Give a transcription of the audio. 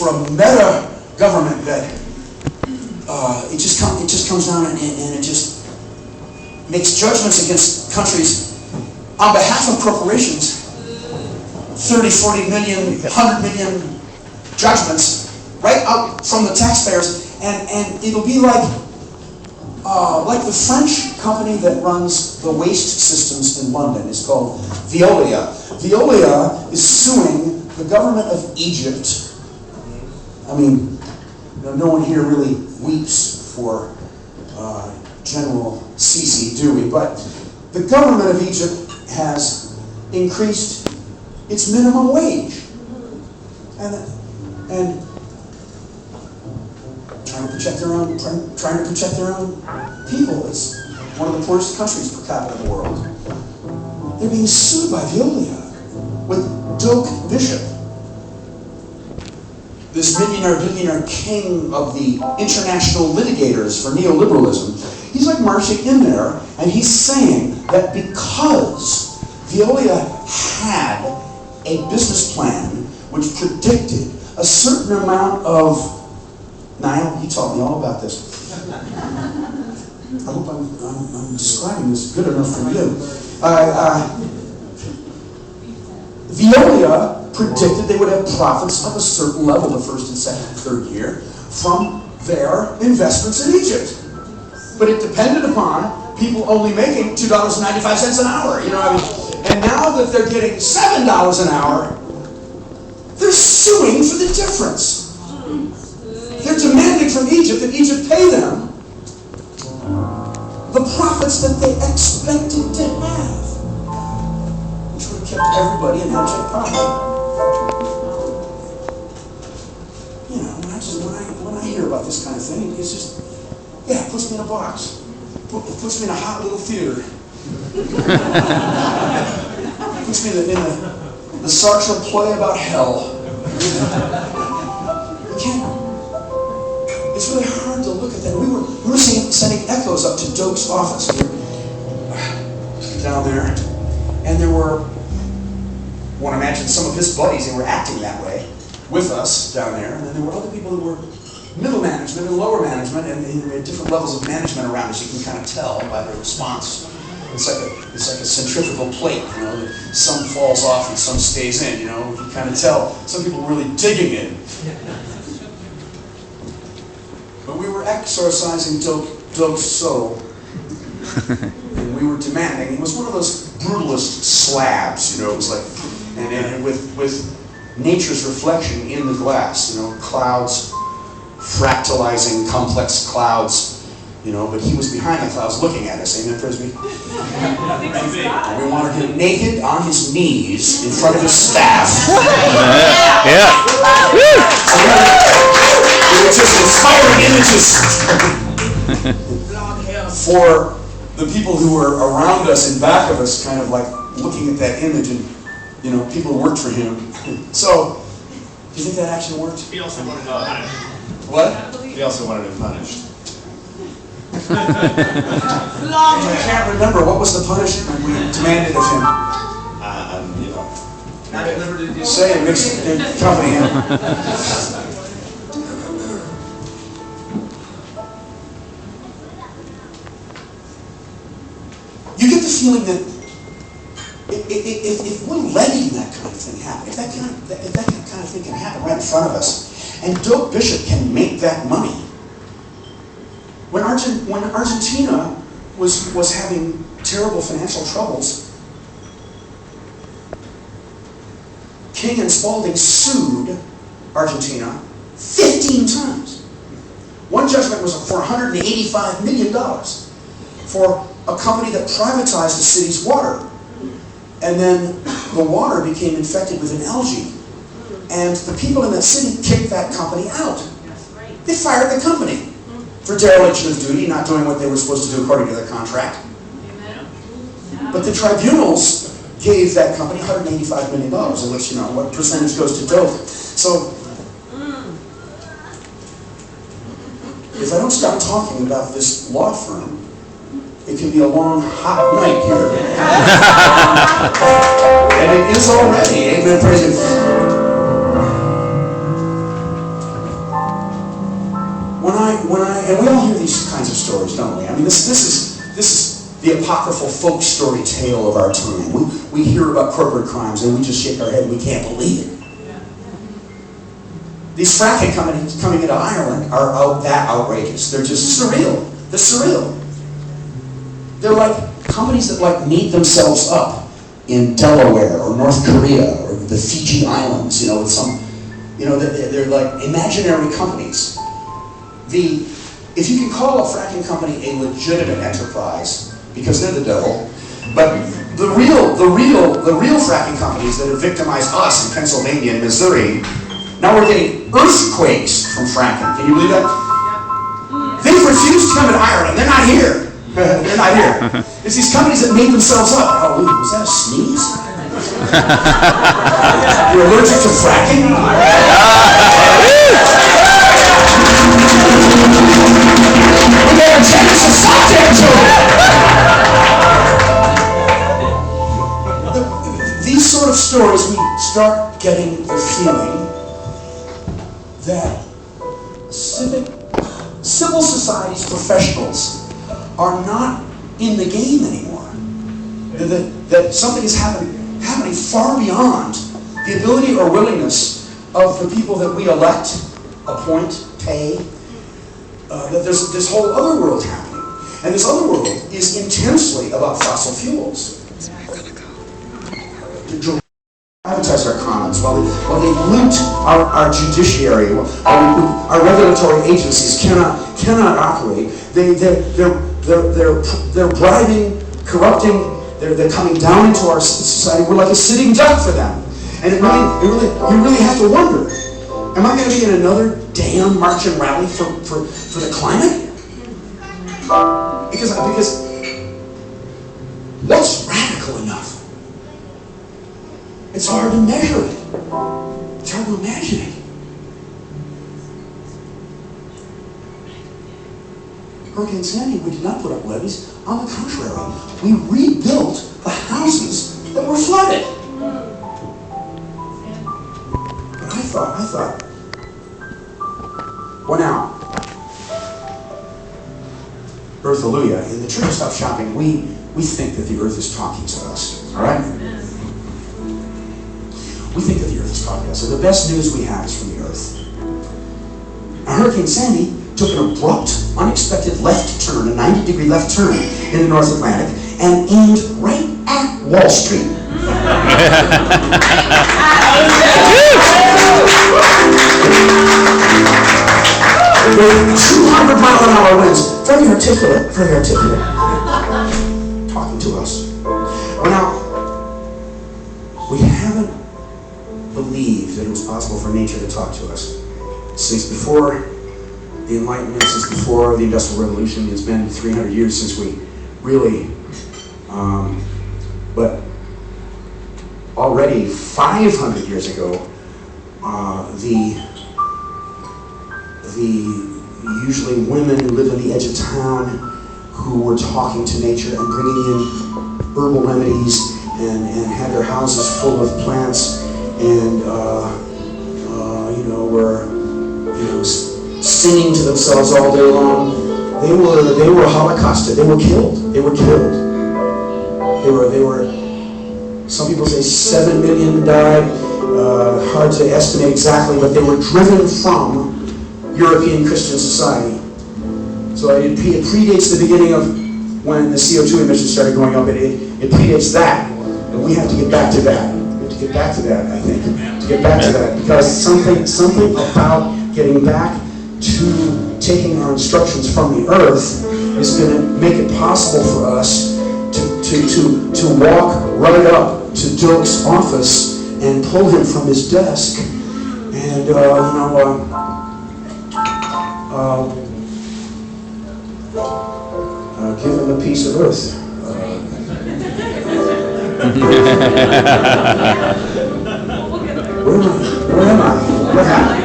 for a meta government that it just comes down and it just makes judgments against countries on behalf of corporations. 30, 40 million, 100 million judgments right out from the taxpayers, and it'll be like the French company that runs the waste systems in London is called Veolia. Veolia is suing the government of Egypt. I mean, no one here really weeps for General Sisi, do we? But the government of Egypt has increased its minimum wage, and trying to protect their own people. It's one of the poorest countries per capita in the world. They're being sued by Veolia with Doak Bishop, this billionaire king of the international litigators for neoliberalism. He's like marching in there, and he's saying that because Veolia had a business plan which predicted a certain amount of... Niall, he taught me all about this. I hope I'm describing this good enough for you. Veolia predicted they would have profits of a certain level the first and second and third year from their investments in Egypt. But it depended upon people only making $2.95 an hour. You know, I mean, and now that they're getting $7 an hour, they're suing for the difference. They're demanding from Egypt that Egypt pay them the profits that they expected to have, which would have kept everybody in abject poverty. You know, when I hear about this kind of thing, it's just, yeah, it puts me in a box. It puts me in a hot little theater. It puts me in the Sartre play about hell. You can't. It's really hard to look at that. We were sending echoes up to Doak's office down there, and there were, one imagine some of his buddies, they were acting that way with us down there, and then there were other people who were middle management and lower management, and there were different levels of management around us. You can kind of tell by their response. It's like a centrifugal plate, you know, that some falls off and some stays in, you know, you can kind of tell. Some people were really digging it. But we were exorcising Doak's soul, and we were demanding. It was one of those brutalist slabs, you know. It was like, and with nature's reflection in the glass, you know, clouds, fractalizing complex clouds, you know. But he was behind the clouds, looking at us. Amen, Frisbee. And we wanted him naked on his knees in front of his staff. Yeah. It was just inspiring images for the people who were around us and back of us, kind of like looking at that image, and you know, people who worked for him. So, do you think that actually worked? He also wanted him punished. What? He also wanted him punished. I can't remember what was the punishment we demanded of him. You know, not at liberty to Say it, mix company in. You get the feeling that if we're letting that kind of thing happen, if that kind of thing can happen right in front of us, and Doak Bishop can make that money. When Argentina was having terrible financial troubles, King and Spalding sued Argentina 15 times. One judgment was for $185 million for a company that privatized the city's water. And then the water became infected with an algae. And the people in that city kicked that company out. They fired the company for dereliction of duty, not doing what they were supposed to do according to their contract. But the tribunals gave that company $185 million, in which, you know, what percentage goes to Doak. So, if I don't stop talking about this law firm, it can be a long, hot night here. And it is already. Amen, praise Him. And we all hear these kinds of stories, don't we? I mean, this is the apocryphal folk story tale of our time. We hear about corporate crimes and we just shake our head and we can't believe it. These fracking companies coming into Ireland are that outrageous. They're just surreal. They're surreal. They're like companies that like meet themselves up in Delaware or North Korea or the Fiji Islands, with some, they're like imaginary companies. If you can call a fracking company a legitimate enterprise, because they're the devil, but the real fracking companies that have victimized us in Pennsylvania and Missouri, now we're getting earthquakes from fracking. Can you believe that? They've refused to come to Ireland. They're not here. They're not here. It's these companies that made themselves up. Oh, was that a sneeze? You're allergic to fracking? We got a Genesis subject to it. These sort of stories, we start getting the feeling that civil society's professionals are not in the game anymore. That something is happening far beyond the ability or willingness of the people that we elect, appoint, pay. That there's this whole other world happening. And this other world is intensely about fossil fuels. Privatize our commons, while they loot our judiciary, our regulatory agencies cannot operate. They're bribing, corrupting. They're coming down into our society. We're like a sitting duck for them, and you really have to wonder: am I going to be in another damn march and rally for the climate? Because what's radical enough? It's hard to measure it. It's hard to imagine it. Hurricane Sandy, we did not put up levees. On the contrary, we rebuilt the houses that were flooded. But I thought, well now, Earth-alleluia, in the Church of Stop Shopping, we think that the earth is talking to us, all right? We think that the earth is talking to us. So the best news we have is from the earth. Now, Hurricane Sandy took an abrupt, unexpected left turn, a 90-degree left turn in the North Atlantic, and aimed right at Wall Street. With 200-mile-an-hour winds, very articulate, talking to us. Well, now, we haven't believed that it was possible for nature to talk to us since before the Enlightenment, since before the Industrial Revolution. It's been 300 years since we really, but already 500 years ago, the usually women who live on the edge of town who were talking to nature and bringing in herbal remedies and had their houses full of plants and were singing to themselves all day long. They were holocausted. They were killed. They were. Some people say 7 million died. Hard to estimate exactly, but they were driven from European Christian society. So it predates the beginning of when the CO2 emissions started going up. It predates that, and we have to get back to that. We have to get back to that, I think. To get back to that, because something about getting back to taking our instructions from the earth is going to make it possible for us to walk right up to Dirk's office and pull him from his desk and give him a piece of earth. Where am I? What happened?